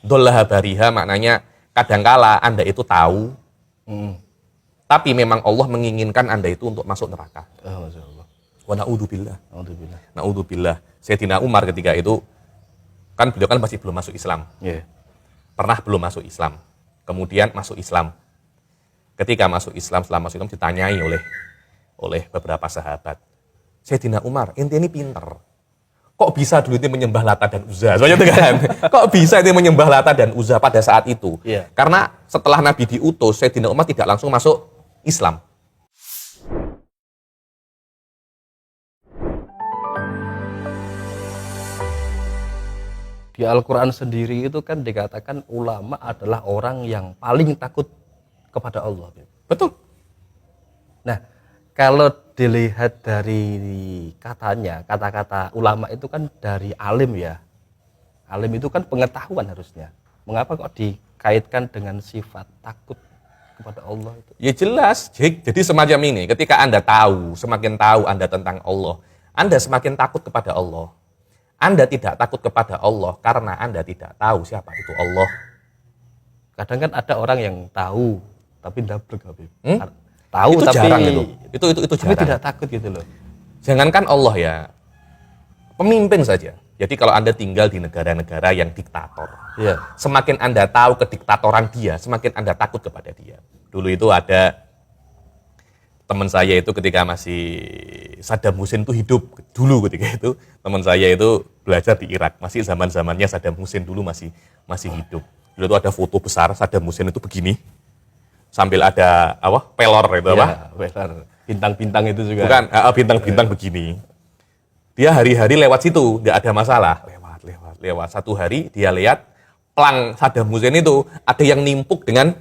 Dollaha bariha maknanya kadangkala Anda itu tahu, tapi memang Allah menginginkan Anda itu untuk masuk neraka. Masya Allah. Wa na'udzubillah. Alhamdulillah. Na'udzubillah. Sayyidina Umar ketika itu, kan beliau kan masih belum masuk Islam. Yeah. Pernah belum masuk Islam. Kemudian masuk Islam. Ketika masuk Islam, setelah masuk Islam ditanyai oleh beberapa sahabat. Sayyidina Umar, ente ini pinter. Kok bisa dulu ini menyembah Lata dan Uzza? Soalnya itu kan. Kok bisa ini menyembah Lata dan Uzza pada saat itu? Yeah. Karena setelah Nabi diutus, Sayyidina Umar tidak langsung masuk Islam. Di Al-Quran sendiri itu kan dikatakan ulama adalah orang yang paling takut kepada Allah. Betul. Nah, kalau dilihat dari katanya, kata-kata ulama itu kan dari alim ya. Alim itu kan pengetahuan harusnya. Mengapa kok dikaitkan dengan sifat takut kepada Allah itu? Ya jelas, jadi semacam ini. Ketika Anda tahu, semakin tahu Anda tentang Allah, Anda semakin takut kepada Allah. Anda tidak takut kepada Allah karena Anda tidak tahu siapa itu Allah. Kadang kan ada orang yang tahu tapi ndablek, Habib. Tahu itu tapi jarang itu tapi jarang. tidak takut gitu loh. Jangankan Allah ya, pemimpin saja. Jadi kalau Anda tinggal di negara-negara yang diktator, Iya. semakin Anda tahu kediktatoran dia, semakin Anda takut kepada dia. Dulu itu ada teman saya itu ketika masih Saddam Hussein itu hidup dulu, ketika itu teman saya itu belajar di Irak, masih zaman-zamannya Saddam Hussein dulu masih hidup. Dulu itu ada foto besar Saddam Hussein itu begini, sambil ada pelor itu Ya, pelor. Bintang-bintang itu juga. Bukan, bintang-bintang begini. Dia hari-hari lewat situ, nggak ada masalah. Lewat. Satu hari dia lihat pelang Saddam Hussein itu ada yang nimpuk dengan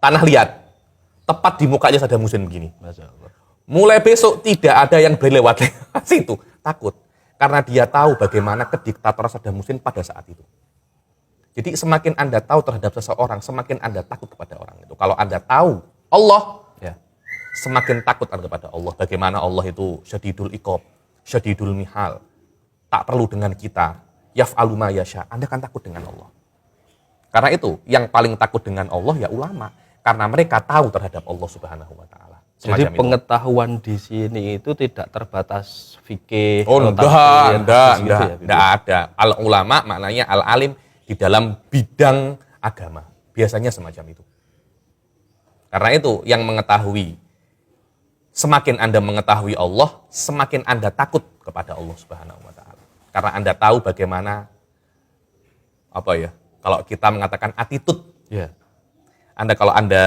tanah liat. Tepat di mukanya Saddam Hussein begini. Masya Allah. Mulai besok tidak ada yang boleh lewat situ. Takut. Karena dia tahu bagaimana kediktatoran Saddam Hussein pada saat itu. Jadi semakin Anda tahu terhadap seseorang, semakin Anda takut kepada orang itu. Kalau Anda tahu Allah, Ya. semakin takut Anda kepada Allah. Bagaimana Allah itu syadidul iqab, syadidul mihal. Tak perlu dengan kita. Yaf'alu ma yasha. Anda kan takut dengan Allah. Karena itu, yang paling takut dengan Allah ya ulama. Karena mereka tahu terhadap Allah Subhanahu wa taala. Jadi pengetahuan di sini itu tidak terbatas fikih. Oh, enggak gitu ada. Al ulama maknanya al alim di dalam bidang agama. Biasanya semacam itu. Karena itu yang mengetahui, semakin Anda mengetahui Allah, semakin Anda takut kepada Allah Subhanahu wa taala. Karena Anda tahu bagaimana kalau kita mengatakan attitude. Ya. Kalau Anda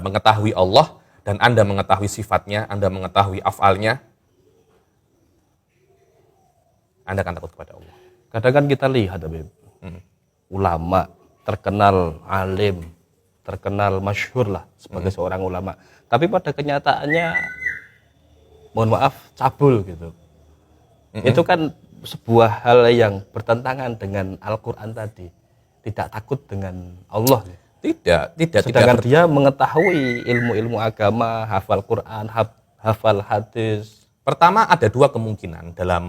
mengetahui Allah dan Anda mengetahui sifatnya, Anda mengetahui afalnya, Anda akan takut kepada Allah. Kadang kan kita lihat, Habib, ulama terkenal alim, terkenal masyhur lah sebagai seorang ulama. Tapi pada kenyataannya, mohon maaf, cabul gitu. Itu kan sebuah hal yang bertentangan dengan Al-Quran tadi. Tidak takut dengan Allah. Tidak. Sedangkan dia mengetahui ilmu-ilmu agama, hafal Quran, hafal hadis. Pertama ada dua kemungkinan dalam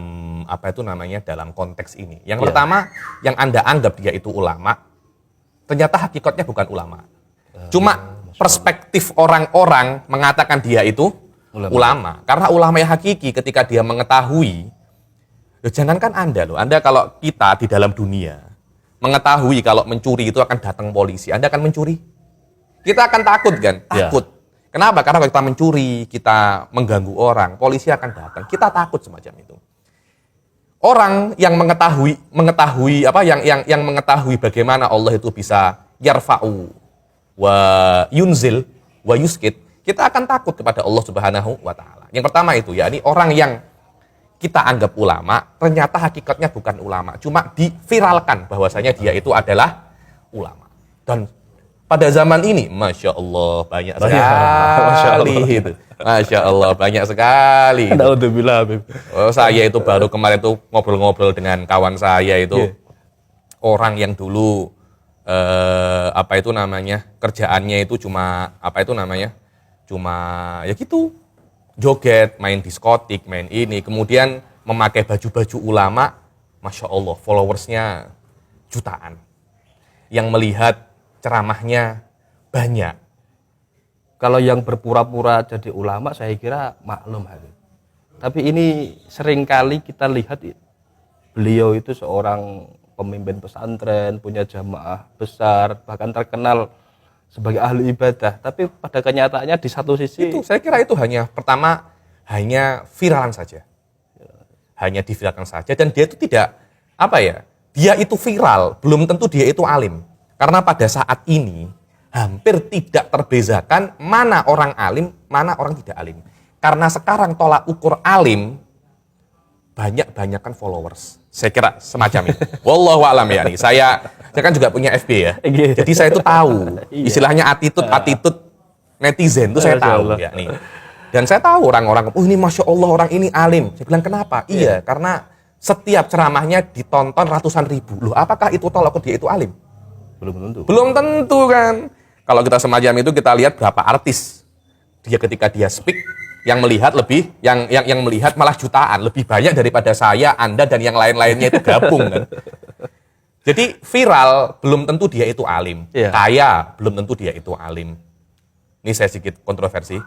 dalam konteks ini. Yang pertama, yang Anda anggap dia itu ulama, ternyata hakikatnya bukan ulama. Cuma perspektif orang-orang mengatakan dia itu ulama. Karena ulama yang hakiki ketika dia mengetahui, jangankan Anda kalau kita di dalam dunia mengetahui kalau mencuri itu akan datang polisi, Anda akan mencuri? Kita akan takut kan? Takut. Kenapa? Karena kalau kita mencuri, kita mengganggu orang, polisi akan datang. Kita takut semacam itu. Orang yang mengetahui yang mengetahui bagaimana Allah itu bisa yarfa'u wa yunzil wa yuskit, kita akan takut kepada Allah Subhanahu wa taala. Yang pertama itu yakni orang yang kita anggap ulama, ternyata hakikatnya bukan ulama, cuma diviralkan bahwasanya dia itu adalah ulama. Dan pada zaman ini, Masya Allah, banyak sekali itu. Masya Allah, banyak sekali. Alhamdulillah, Habib. Saya itu baru kemarin tuh ngobrol-ngobrol dengan kawan saya itu, orang yang dulu kerjaannya itu cuma cuma ya gitu, joget, main diskotik, main ini, kemudian memakai baju-baju ulama, Masya Allah, followersnya jutaan. yang melihat ceramahnya banyak. Kalau yang berpura-pura jadi ulama saya kira maklum Habib. Tapi ini seringkali kita lihat beliau itu seorang pemimpin pesantren, punya jamaah besar, bahkan terkenal sebagai ahli ibadah. Tapi pada kenyataannya di satu sisi Itu saya kira itu hanya viralan saja. Hanya diviralkan saja dan dia itu tidak dia itu viral, belum tentu dia itu alim. Karena pada saat ini hampir tidak terbezakan mana orang alim, mana orang tidak alim. Karena sekarang tolak ukur alim banyak-banyakan followers. Saya kira semacam itu. Wallahu a'lam ya nih. Saya kan juga punya FB ya. Jadi saya itu tahu istilahnya attitude netizen itu saya tahu ya nih. Dan saya tahu orang-orang, ini Masya Allah orang ini alim. Saya bilang kenapa? Iya, karena setiap ceramahnya ditonton ratusan ribu. Loh, apakah itu tolak ukur dia itu alim? belum tentu. Belum tentu kan. Kalau kita semacam itu kita lihat berapa artis dia ketika dia speak yang melihat yang melihat malah jutaan, lebih banyak daripada saya, Anda dan yang lain-lainnya itu gabung kan. Jadi viral belum tentu dia itu alim. Kaya belum tentu dia itu alim. Ini saya sedikit kontroversi.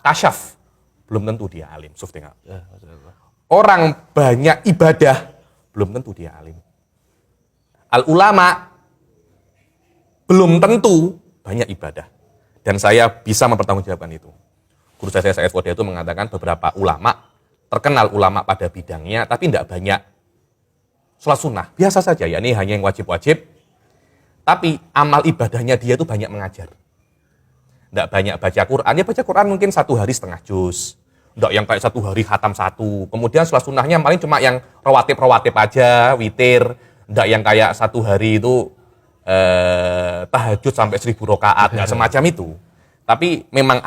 Kasyaf belum tentu dia alim. Suf tinggal. Orang banyak ibadah belum tentu dia alim. Al ulama belum tentu banyak ibadah. Dan saya bisa mempertanggungjawabkan itu. Guru saya Said Koda itu mengatakan beberapa ulama, terkenal ulama pada bidangnya, tapi tidak banyak sholat sunnah. Biasa saja ya, ini hanya yang wajib-wajib. Tapi amal ibadahnya dia itu banyak mengajar. Tidak banyak baca Quran. Ya baca Quran mungkin 1 hari setengah juz. Tidak yang kayak 1 hari khatam 1. Kemudian sholat sunnahnya paling cuma yang rawatib aja, witir. Tidak yang kayak 1 hari itu tahajud sampai 1000 rakaat, nggak semacam itu. Tapi memang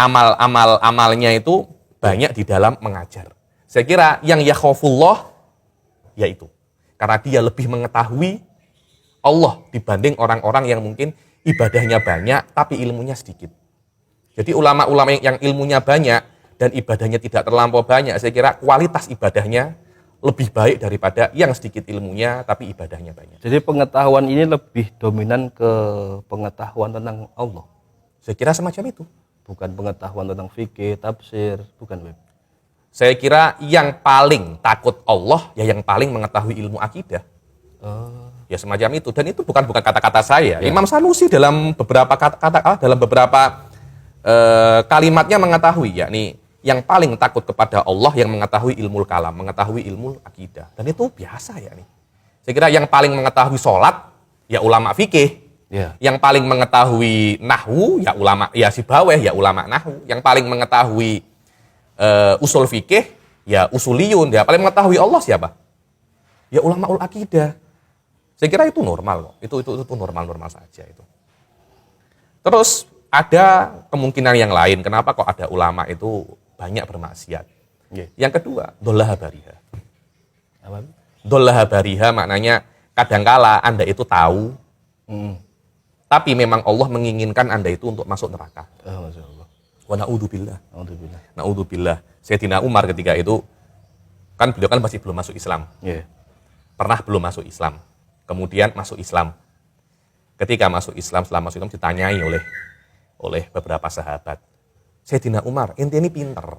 amalnya itu banyak di dalam mengajar. Saya kira yang yakhafullah yaitu karena dia lebih mengetahui Allah dibanding orang-orang yang mungkin ibadahnya banyak tapi ilmunya sedikit. Jadi ulama-ulama yang ilmunya banyak dan ibadahnya tidak terlampau banyak, saya kira kualitas ibadahnya lebih baik daripada yang sedikit ilmunya tapi ibadahnya banyak. Jadi pengetahuan ini lebih dominan ke pengetahuan tentang Allah. Saya kira semacam itu. Bukan pengetahuan tentang fikih, tafsir, bukan Web. Saya kira yang paling takut Allah ya yang paling mengetahui ilmu akidah. Ya semacam itu, dan itu bukan kata-kata saya. Imam Sanusi dalam beberapa kalimatnya mengetahui, yakni yang paling takut kepada Allah yang mengetahui ilmu kalam, mengetahui ilmu akidah. Dan itu biasa ya nih. Saya kira yang paling mengetahui sholat ya ulama fikih. Yang paling mengetahui nahwu ya ulama ya sibaweh ya ulama nahwu. Yang paling mengetahui usul fikih ya usuliyun. Ya paling mengetahui Allah siapa? Ya ulama ul akidah. Saya kira itu normal kok. Itu normal saja itu. Terus ada kemungkinan yang lain. Kenapa kok ada ulama itu banyak bermaksiat? Yang kedua, dollaha bariha. Dollaha bariha maknanya kadangkala Anda itu tahu, tapi memang Allah menginginkan Anda itu untuk masuk neraka. Wa na'udzubillah. Na'udzubillah. Sayyidina Umar ketika itu, kan beliau kan masih belum masuk Islam. Pernah belum masuk Islam. Kemudian masuk Islam. Ketika masuk Islam, setelah masuk Islam ditanyai oleh beberapa sahabat. Sayyidina Umar, inti ini pinter.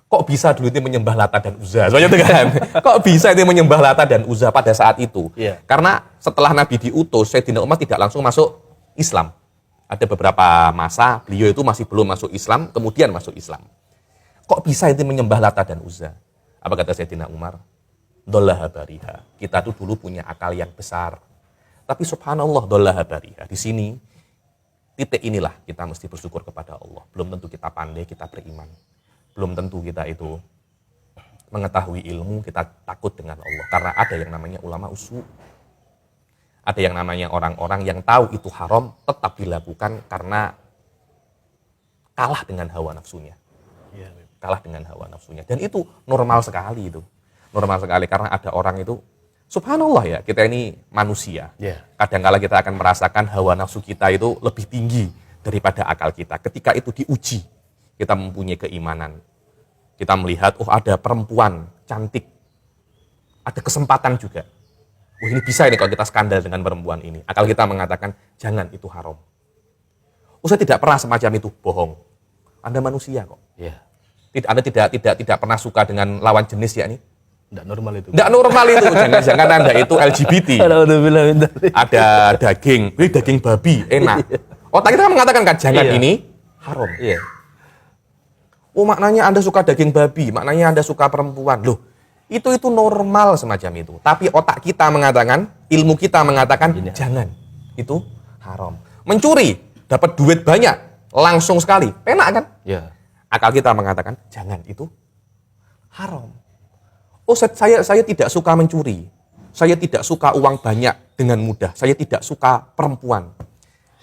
Kok bisa dulu itu menyembah Lata dan Uzza? Soalnya itu kan. Kok bisa itu menyembah Lata dan Uzza pada saat itu? Karena setelah Nabi diutus, Sayyidina Umar tidak langsung masuk Islam. Ada beberapa masa beliau itu masih belum masuk Islam, kemudian masuk Islam. Kok bisa itu menyembah Lata dan Uzza? Apa kata Sayyidina Umar? Dollaha bariha. Kita tuh dulu punya akal yang besar. Tapi subhanallah dollaha bariha. Di sini titik inilah kita mesti bersyukur kepada Allah. Belum tentu kita pandai, kita beriman. Belum tentu kita itu mengetahui ilmu, kita takut dengan Allah. Karena ada yang namanya ulama usul. Ada yang namanya orang-orang yang tahu itu haram, tetap dilakukan karena kalah dengan hawa nafsunya. Kalah dengan hawa nafsunya. Dan itu normal sekali itu. Normal sekali karena ada orang itu, subhanallah ya, kita ini manusia. Kadang-kala kita akan merasakan hawa nafsu kita itu lebih tinggi daripada akal kita. Ketika itu diuji, kita mempunyai keimanan. Kita melihat, ada perempuan cantik. Ada kesempatan juga. wah ini bisa ini kalau kita skandal dengan perempuan ini. Akal kita mengatakan, jangan, itu haram. Saya tidak pernah semacam itu, bohong. Anda manusia kok. Iya. Anda tidak pernah suka dengan lawan jenis ya ini? Tidak normal itu. Tidak normal itu. Jangan-jangan Anda itu LGBT. Ada daging, daging babi, enak. Otak kita mengatakan kan, jangan, ini haram. Iya. Oh maknanya Anda suka daging babi, maknanya Anda suka perempuan. Loh, itu normal semacam itu. Tapi otak kita mengatakan, ilmu kita mengatakan, jangan, itu haram. Mencuri, dapat duit banyak, langsung sekali, enak kan? Iya. Akal kita mengatakan, jangan, itu haram. Oh saya tidak suka mencuri, saya tidak suka uang banyak dengan mudah, saya tidak suka perempuan.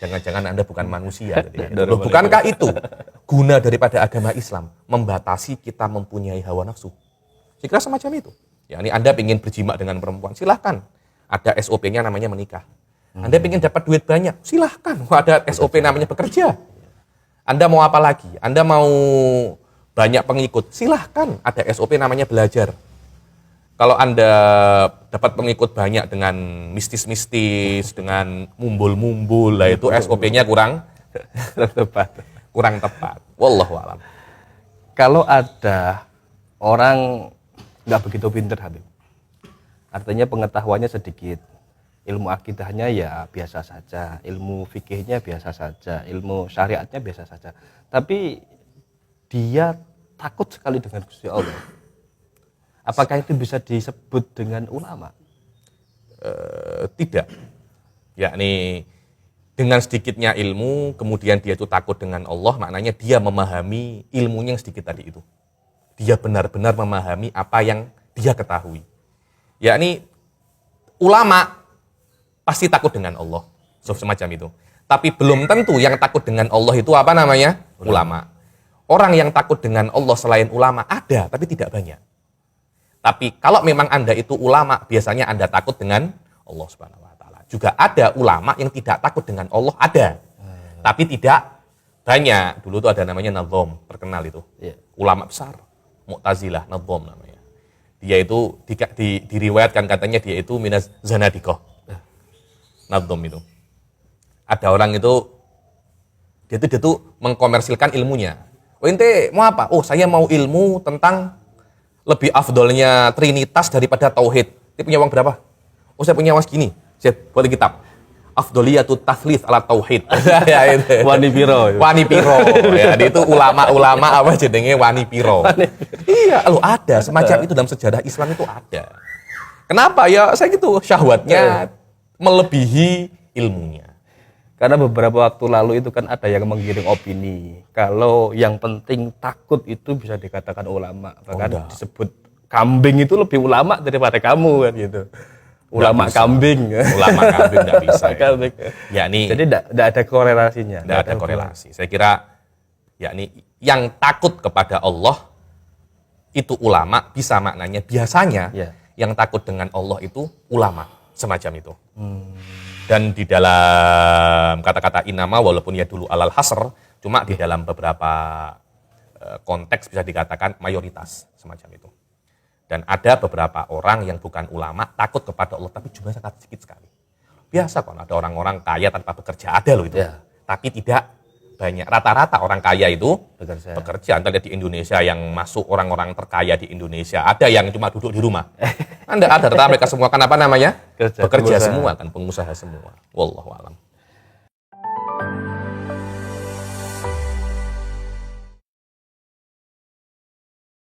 Jangan-jangan Anda bukan manusia. Loh, bukankah itu guna daripada agama Islam? Membatasi kita mempunyai hawa nafsu. Saya kira semacam itu. Ya, ini Anda ingin berjima dengan perempuan, silahkan. Ada SOP-nya namanya menikah. Anda ingin dapat duit banyak, silahkan. Ada SOP namanya bekerja. Anda mau apa lagi? Anda mau banyak pengikut, silahkan. Ada SOP namanya belajar. Kalau Anda dapat pengikut banyak dengan mistis-mistis, dengan mumbul-mumbul, lah itu SOP-nya kurang tepat. Kurang tepat. Wallahu a'lam. Kalau ada orang nggak begitu pintar, Habib, artinya pengetahuannya sedikit, ilmu akidahnya ya biasa saja, ilmu fikihnya biasa saja, ilmu syariatnya biasa saja, tapi dia takut sekali dengan Gusti Allah. Apakah itu bisa disebut dengan ulama? Tidak. Yakni dengan sedikitnya ilmu, kemudian dia itu takut dengan Allah, maknanya dia memahami ilmunya yang sedikit tadi itu. Dia benar-benar memahami apa yang dia ketahui. Yakni ulama pasti takut dengan Allah, semacam itu. Tapi belum tentu yang takut dengan Allah itu apa namanya? Ulama. Orang yang takut dengan Allah selain ulama ada, tapi tidak banyak. Tapi kalau memang Anda itu ulama, biasanya Anda takut dengan Allah Subhanahu wa taala. Juga ada ulama yang tidak takut dengan Allah, ada. Tapi tidak banyak. Dulu tuh ada namanya Nadhom, terkenal itu. Ulama besar, Mu'tazilah, Nadhom namanya. Dia itu diriwayatkan katanya dia itu minaz zanadiqah. Nadhom itu. Ada orang itu dia tuh mengkomersilkan ilmunya. Oh ente mau apa? Oh saya mau ilmu tentang lebih afdolnya Trinitas daripada Tauhid. Dia punya uang berapa? Oh saya punya uang segini. Saya buat kitab. Afdoliyatut Tathlits ala Tauhid. Ya itu. Wani piro. Wani piro. Ya itu ulama-ulama apa jenenge wani piro. Iya, loh ada semacam itu dalam sejarah Islam itu ada. Kenapa? Ya saya gitu, syahwatnya melebihi ilmunya. Karena beberapa waktu lalu itu kan ada yang menggiring opini kalau yang penting takut itu bisa dikatakan ulama, bahkan disebut kambing itu lebih ulama daripada kamu kan gitu. Ulama kambing. Ulama kambing nggak bisa. Ya, jadi tidak ada korelasinya. Tidak ada korelasi. Saya kira yakni yang takut kepada Allah itu ulama, bisa maknanya biasanya yang takut dengan Allah itu ulama, semacam itu. Dan di dalam kata-kata inama, walaupun ya dulu alal hasr, cuma di dalam beberapa konteks bisa dikatakan mayoritas semacam itu. Dan ada beberapa orang yang bukan ulama takut kepada Allah, tapi jumlahnya sangat sedikit sekali. Biasa kok ada orang-orang kaya tanpa bekerja, ada loh itu. Tapi tidak banyak. Rata-rata orang kaya itu bekerja. Anda lihat di Indonesia yang masuk orang-orang terkaya di Indonesia, ada yang cuma duduk di rumah. Anda ada, mereka semua kan apa namanya? Bekerja semua kan, pengusaha semua. Wallahu a'lam.